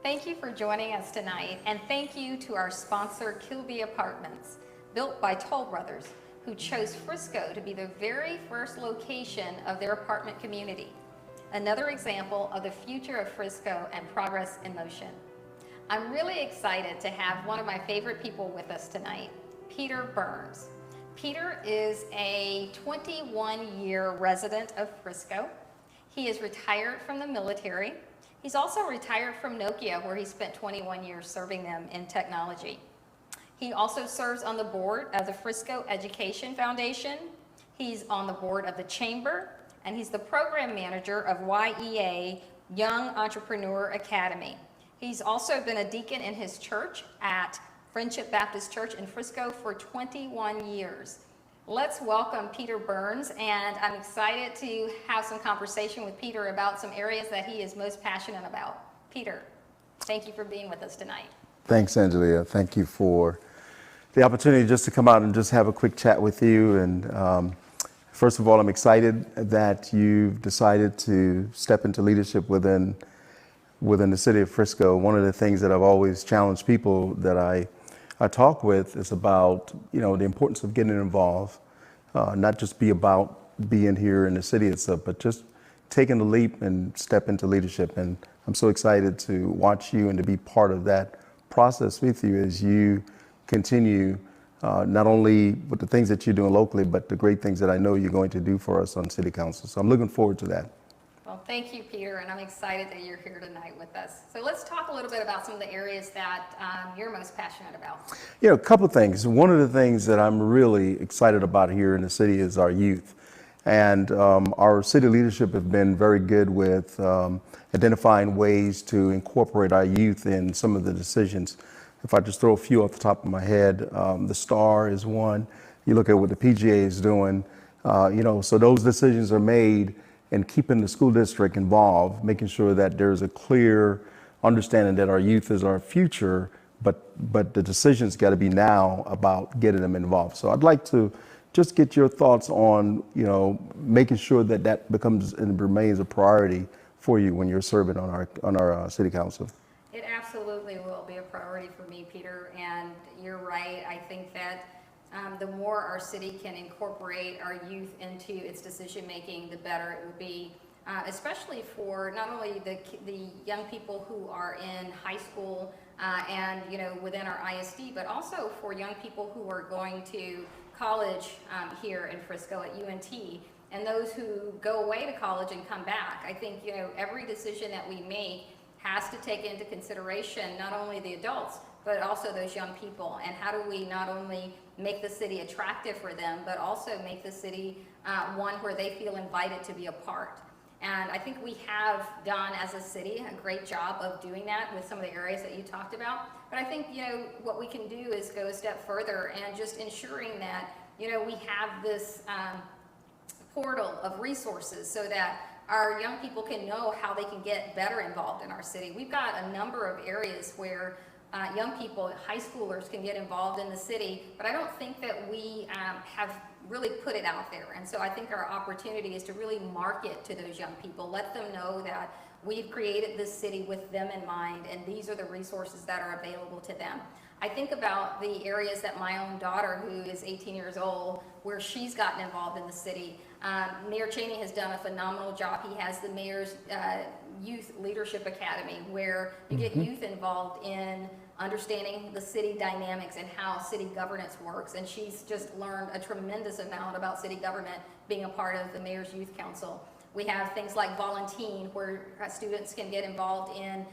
Thank you for joining us tonight, and thank you to our sponsor, Kilby Apartments, built by Toll Brothers, who chose Frisco to be the very first location of their apartment community. Another example of the future of Frisco and progress in motion. I'm really excited to have one of my favorite people with us tonight, Peter Burns. Peter is a 21-year resident of Frisco. He is retired from the military. He's also retired from Nokia, where he spent 21 years serving them in technology. He also serves on the board of the Frisco Education Foundation. He's on the board of the Chamber, and he's the program manager of YEA, Young Entrepreneur Academy. He's also been a deacon in his church at Friendship Baptist Church in Frisco for 21 years. Let's welcome Peter Burns, and I'm excited to have some conversation with Peter about some areas that he is most passionate about. Peter, thank you for being with us tonight. Thanks, Angelia. Thank you for the opportunity just to come out and just have a quick chat with you. And first of all, I'm excited that you've decided to step into leadership within the city of Frisco. One of the things that I've always challenged people that I talk with is about, the importance of getting involved, not just be about being here in the city itself, but just taking the leap and step into leadership. And I'm so excited to watch you and to be part of that process with you as you continue not only with the things that you're doing locally, but the great things that I know you're going to do for us on City Council. So I'm looking forward to that. Well, thank you, Peter, and I'm excited that you're here tonight with us. So let's talk a little bit about some of the areas that you're most passionate about. A couple of things. One of the things that I'm really excited about here in the city is our youth. And our city leadership have been very good with identifying ways to incorporate our youth in some of the decisions. If I just throw a few off the top of my head, the STAR is one. You look at what the PGA is doing, so those decisions are made and keeping the school district involved, making sure that there's a clear understanding that our youth is our future, but the decisions got to be now about getting them involved. So I'd like to just get your thoughts on, making sure that that becomes and remains a priority for you when you're serving on our city council. It absolutely will be a priority for me, Peter, and you're right. I think that the more our city can incorporate our youth into its decision making, the better it will be, especially for not only the young people who are in high school and within our ISD, but also for young people who are going to college here in Frisco at UNT, and those who go away to college and come back. I think every decision that we make has to take into consideration not only the adults, but also those young people, and how do we not only make the city attractive for them, but also make the city one where they feel invited to be a part. And I think we have done as a city a great job of doing that with some of the areas that you talked about. But I think what we can do is go a step further and just ensuring that we have this portal of resources so that our young people can know how they can get better involved in our city. We've got a number of areas where young people, high schoolers, can get involved in the city, but I don't think that we have really put it out there. And so I think our opportunity is to really market to those young people, let them know that we've created this city with them in mind, and these are the resources that are available to them. I think about the areas that my own daughter, who is 18 years old, where she's gotten involved in the city. Mayor Cheney has done a phenomenal job. He has the Mayor's Youth Leadership Academy, where you get youth involved in understanding the city dynamics and how city governance works. And she's just learned a tremendous amount about city government being a part of the Mayor's Youth Council. We have things like Volunteen, where students can get involved in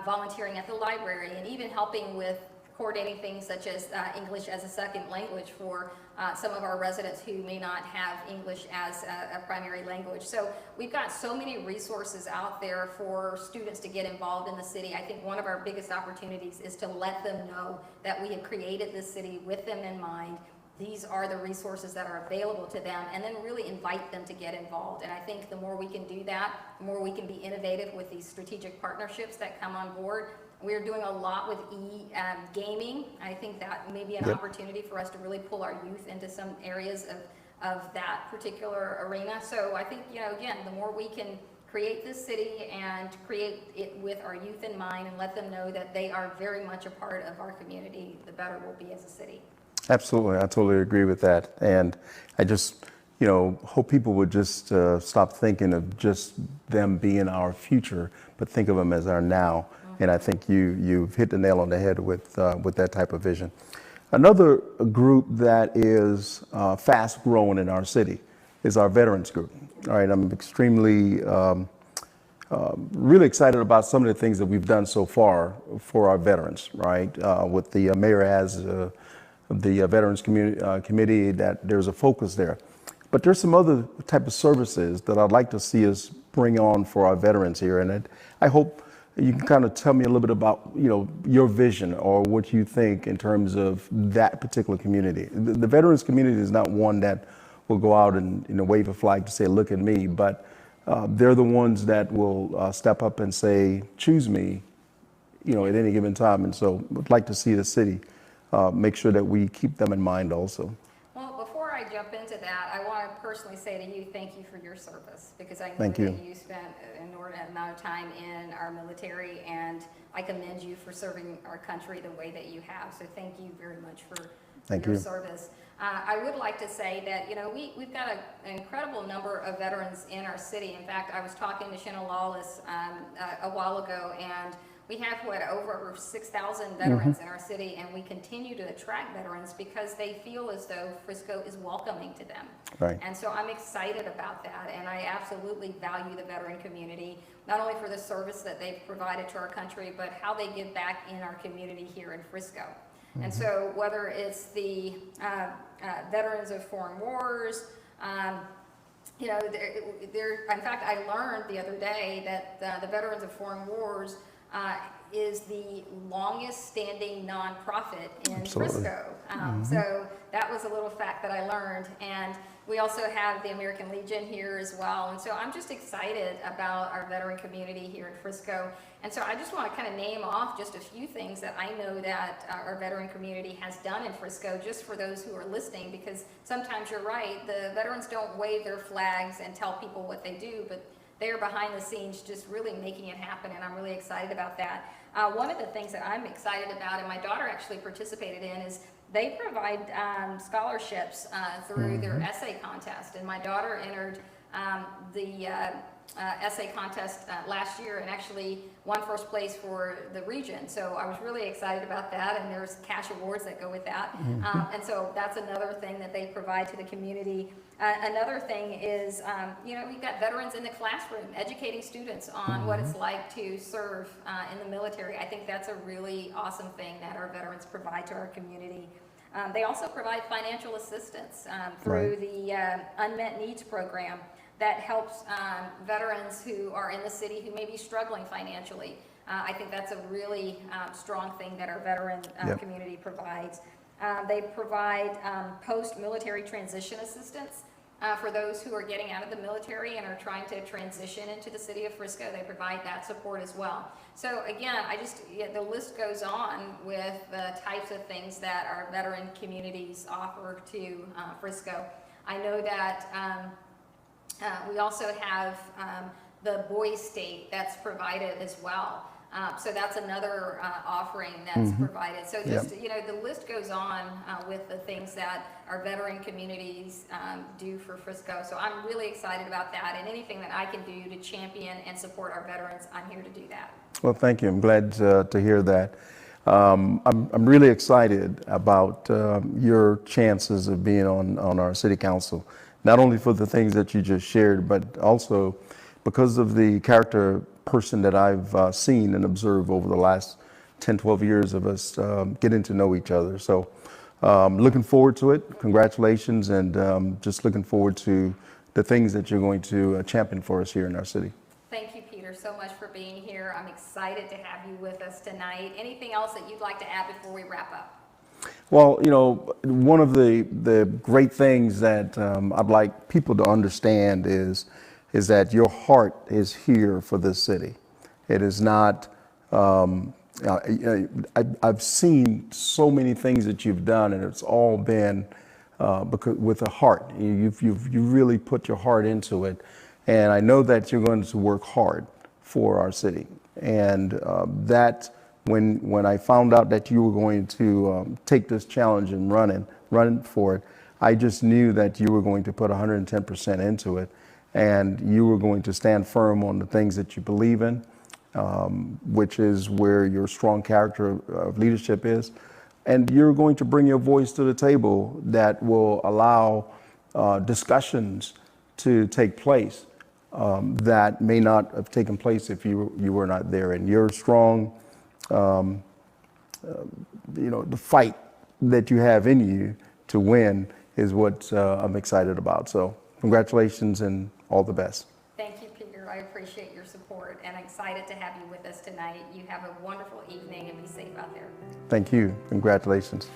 volunteering at the library and even helping with coordinating things such as English as a second language for some of our residents who may not have English as a primary language. So we've got so many resources out there for students to get involved in the city. I think one of our biggest opportunities is to let them know that we have created this city with them in mind. These are the resources that are available to them, and then really invite them to get involved. And I think the more we can do that, the more we can be innovative with these strategic partnerships that come on board. We're doing a lot with gaming. I think that may be an opportunity for us to really pull our youth into some areas of that particular arena. So I think, again, the more we can create this city and create it with our youth in mind and let them know that they are very much a part of our community, the better we'll be as a city. Absolutely. I totally agree with that. And I just, hope people would just stop thinking of just them being our future, but think of them as our now. And I think you've hit the nail on the head with that type of vision. Another group that is fast growing in our city is our veterans group. All right, I'm extremely really excited about some of the things that we've done so far for our veterans, right? With the mayor has the Veterans Committee, that there's a focus there. But there's some other type of services that I'd like to see us bring on for our veterans here. And I hope you can kind of tell me a little bit about, your vision or what you think in terms of that particular community. The veterans community is not one that will go out and wave a flag to say, look at me, but they're the ones that will step up and say, choose me, at any given time. And so I'd like to see the city make sure that we keep them in mind also. Well, before I jump into that, I want to personally say to you, thank you for your service, because I know Thank that you. you spent an inordinate amount of time in our military, and I commend you for serving our country the way that you have. So thank you very much for your service. I would like to say that, we've got an incredible number of veterans in our city. In fact, I was talking to Shannon Lawless a while ago, and we have, over 6,000 veterans in our city, and we continue to attract veterans because they feel as though Frisco is welcoming to them. Right. And so I'm excited about that, and I absolutely value the veteran community, not only for the service that they've provided to our country, but how they give back in our community here in Frisco. And so whether it's the veterans of foreign wars, in fact, I learned the other day that the Veterans of Foreign Wars is the longest standing nonprofit in Frisco. So that was a little fact that I learned. And we also have the American Legion here as well. And so I'm just excited about our veteran community here in Frisco. And so I just want to kind of name off just a few things that I know that our veteran community has done in Frisco, just for those who are listening, because sometimes you're right, the veterans don't wave their flags and tell people what they do, but they are behind the scenes just really making it happen, and I'm really excited about that. One of the things that I'm excited about, and my daughter actually participated in, is they provide scholarships through their essay contest, and my daughter entered the essay contest last year and actually won first place for the region. So I was really excited about that, and there's cash awards that go with that. And so that's another thing that they provide to the community. Another thing is, we've got veterans in the classroom educating students on what it's like to serve in the military. I think that's a really awesome thing that our veterans provide to our community. They also provide financial assistance through the Unmet Needs Program that helps veterans who are in the city who may be struggling financially. I think that's a really strong thing that our veteran community provides. They provide post-military transition assistance for those who are getting out of the military and are trying to transition into the city of Frisco. They provide that support as well. So again, the list goes on with the types of things that our veteran communities offer to Frisco. I know that we also have the Boys State that's provided as well. So that's another offering that's provided. So just, the list goes on with the things that our veteran communities do for Frisco. So I'm really excited about that, and anything that I can do to champion and support our veterans, I'm here to do that. Well, thank you. I'm glad to hear that. I'm really excited about your chances of being on our city council, not only for the things that you just shared, but also because of the character person that I've seen and observed over the last 10, 12 years of us getting to know each other. So looking forward to it. Congratulations, and just looking forward to the things that you're going to champion for us here in our city. Thank you, Peter, so much for being here. I'm excited to have you with us tonight. Anything else that you'd like to add before we wrap up? Well, one of the great things that I'd like people to understand is that your heart is here for this city. It is not, I've seen so many things that you've done, and it's all been because with a heart. You really put your heart into it. And I know that you're going to work hard for our city. And that when I found out that you were going to take this challenge and run for it, I just knew that you were going to put 110% into it, and you were going to stand firm on the things that you believe in, which is where your strong character of leadership is. And you're going to bring your voice to the table that will allow discussions to take place that may not have taken place if you were not there. And your strong, the fight that you have in you to win is what I'm excited about. So congratulations and all the best. Thank you, Peter. I appreciate your support and excited to have you with us tonight. You have a wonderful evening and be safe out there. Thank you. Congratulations.